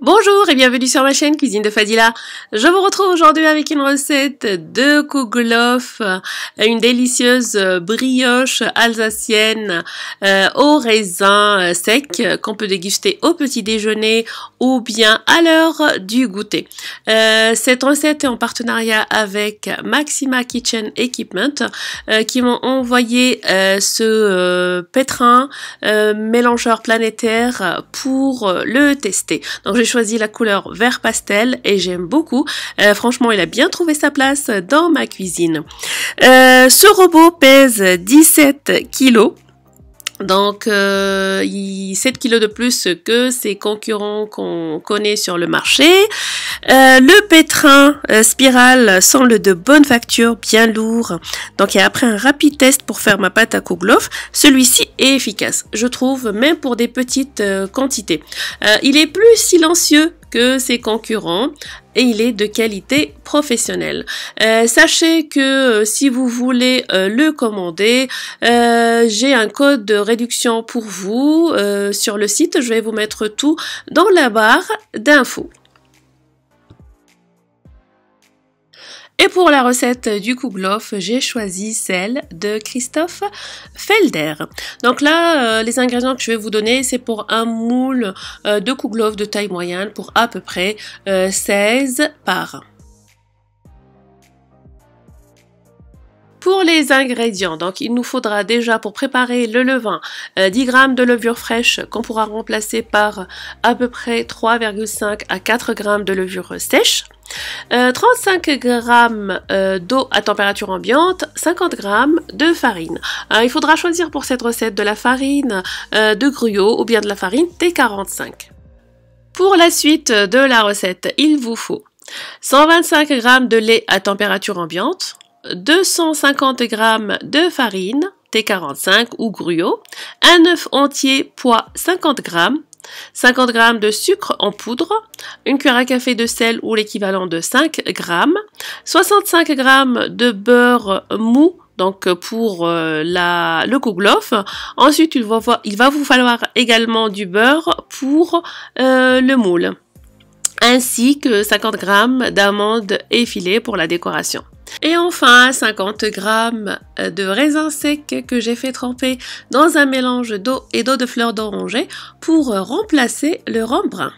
Bonjour et bienvenue sur ma chaîne Cuisine de Fadila. Je vous retrouve aujourd'hui avec une recette de kouglof, une délicieuse brioche alsacienne au raisin sec qu'on peut déguster au petit déjeuner ou bien à l'heure du goûter. Cette recette est en partenariat avec Maxima Kitchen Equipment qui m'ont envoyé ce pétrin mélangeur planétaire pour le tester. Donc j'ai choisi la couleur vert pastel et j'aime beaucoup. Franchement, il a bien trouvé sa place dans ma cuisine. Ce robot pèse 17 kilos. Donc, 7 kilos de plus que ses concurrents qu'on connaît sur le marché. Le pétrin spirale semble de bonne facture, bien lourd. Donc, et après un rapide test pour faire ma pâte à kouglof, celui-ci est efficace, je trouve, même pour des petites quantités. Il est plus silencieux que ses concurrents et il est de qualité professionnelle. Sachez que si vous voulez le commander, j'ai un code de réduction pour vous sur le site. Je vais vous mettre tout dans la barre d'infos. Et pour la recette du kouglof, j'ai choisi celle de Christophe Felder. Donc là, les ingrédients que je vais vous donner, c'est pour un moule de kouglof de taille moyenne pour à peu près 16 parts. Pour les ingrédients, donc il nous faudra déjà pour préparer le levain 10 g de levure fraîche qu'on pourra remplacer par à peu près 3,5 à 4 g de levure sèche. 35 g d'eau à température ambiante, 50 g de farine. Il faudra choisir pour cette recette de la farine de Gruyot ou bien de la farine T45. Pour la suite de la recette, il vous faut 125 g de lait à température ambiante, 250 g de farine T45 ou Gruyot, un œuf entier poids 50 g, 50 g de sucre en poudre, une cuillère à café de sel ou l'équivalent de 5 g, 65 g de beurre mou, donc pour le kouglof. Ensuite, il va vous falloir également du beurre pour le moule, ainsi que 50 g d'amandes effilées pour la décoration. Et enfin, 50 g de raisins secs que j'ai fait tremper dans un mélange d'eau et d'eau de fleur d'oranger pour remplacer le rhum brun.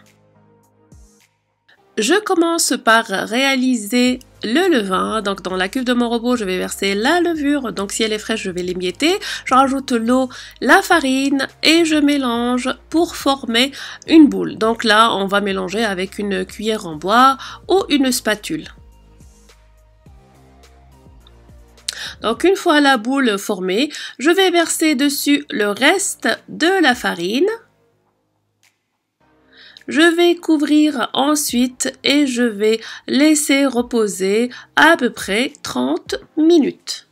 Je commence par réaliser le levain. Donc dans la cuve de mon robot, je vais verser la levure. Donc si elle est fraîche, je vais l'émietter. Je rajoute l'eau, la farine et je mélange pour former une boule. Donc là, on va mélanger avec une cuillère en bois ou une spatule. Donc une fois la boule formée, je vais verser dessus le reste de la farine. Je vais couvrir ensuite et je vais laisser reposer à peu près 30 minutes.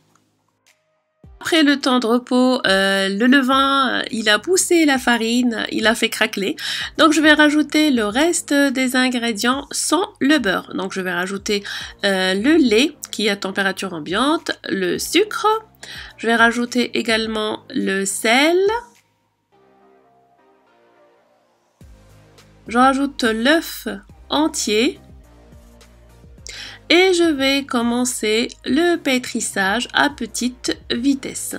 Après le temps de repos, le levain, il a poussé la farine, il a fait craqueler. Donc je vais rajouter le reste des ingrédients sans le beurre. Donc je vais rajouter le lait qui est à température ambiante, le sucre. Je vais rajouter également le sel. Je rajoute l'œuf entier. Et je vais commencer le pétrissage à petite vitesse.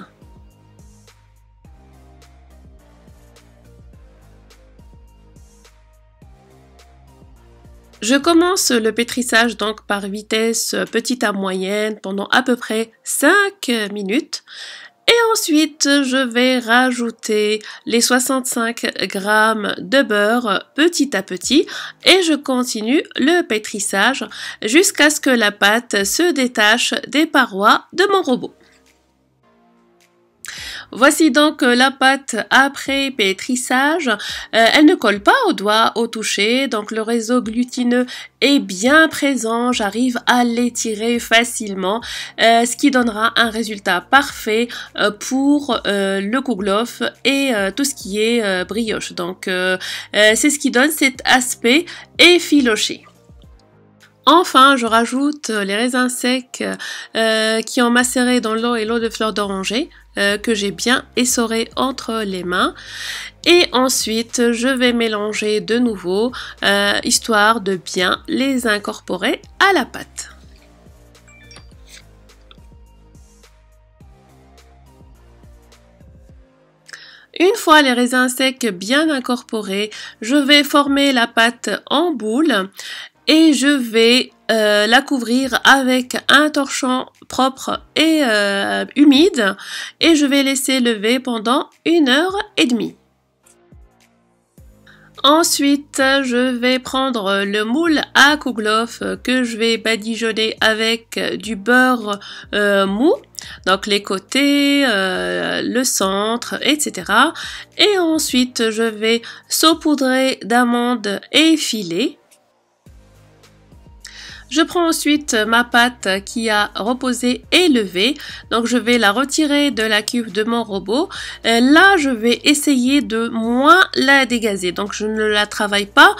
Je commence le pétrissage donc par vitesse petite à moyenne pendant à peu près 5 minutes. Et ensuite, je vais rajouter les 65 g de beurre petit à petit et je continue le pétrissage jusqu'à ce que la pâte se détache des parois de mon robot. Voici donc la pâte après pétrissage. Elle ne colle pas aux doigts au toucher, donc le réseau glutineux est bien présent. J'arrive à l'étirer facilement, ce qui donnera un résultat parfait pour le kouglof et tout ce qui est brioche. Donc c'est ce qui donne cet aspect effiloché. Enfin, je rajoute les raisins secs qui ont macéré dans l'eau et l'eau de fleur d'oranger que j'ai bien essoré entre les mains. Et ensuite, je vais mélanger de nouveau, histoire de bien les incorporer à la pâte. Une fois les raisins secs bien incorporés, je vais former la pâte en boule et je vais la couvrir avec un torchon propre et humide et je vais laisser lever pendant 1h30. Ensuite, je vais prendre le moule à kouglof que je vais badigeonner avec du beurre mou, donc les côtés, le centre, etc. Et ensuite, je vais saupoudrer d'amandes effilées. Je prends ensuite ma pâte qui a reposé et levé, donc je vais la retirer de la cuve de mon robot. Là, je vais essayer de moins la dégazer, donc je ne la travaille pas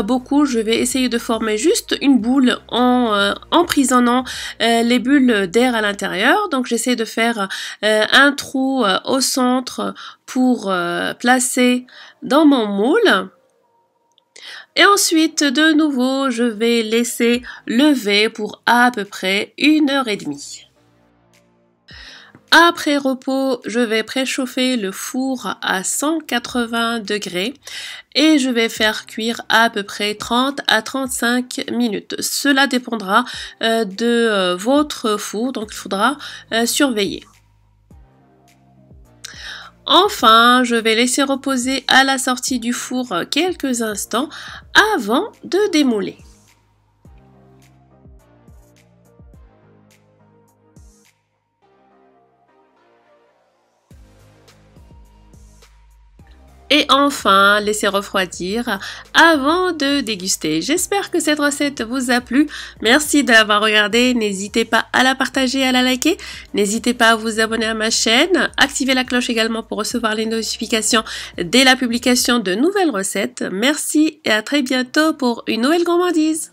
beaucoup, je vais essayer de former juste une boule en emprisonnant les bulles d'air à l'intérieur. Donc j'essaie de faire un trou au centre pour placer dans mon moule. Et ensuite, de nouveau, je vais laisser lever pour à peu près 1h30. Après repos, je vais préchauffer le four à 180 degrés et je vais faire cuire à peu près 30 à 35 minutes. Cela dépendra de votre four, donc il faudra surveiller. Enfin, je vais laisser reposer à la sortie du four quelques instants avant de démouler. Et enfin, laissez refroidir avant de déguster. J'espère que cette recette vous a plu. Merci de l'avoir regardée. N'hésitez pas à la partager et à la liker. N'hésitez pas à vous abonner à ma chaîne. Activez la cloche également pour recevoir les notifications dès la publication de nouvelles recettes. Merci et à très bientôt pour une nouvelle gourmandise.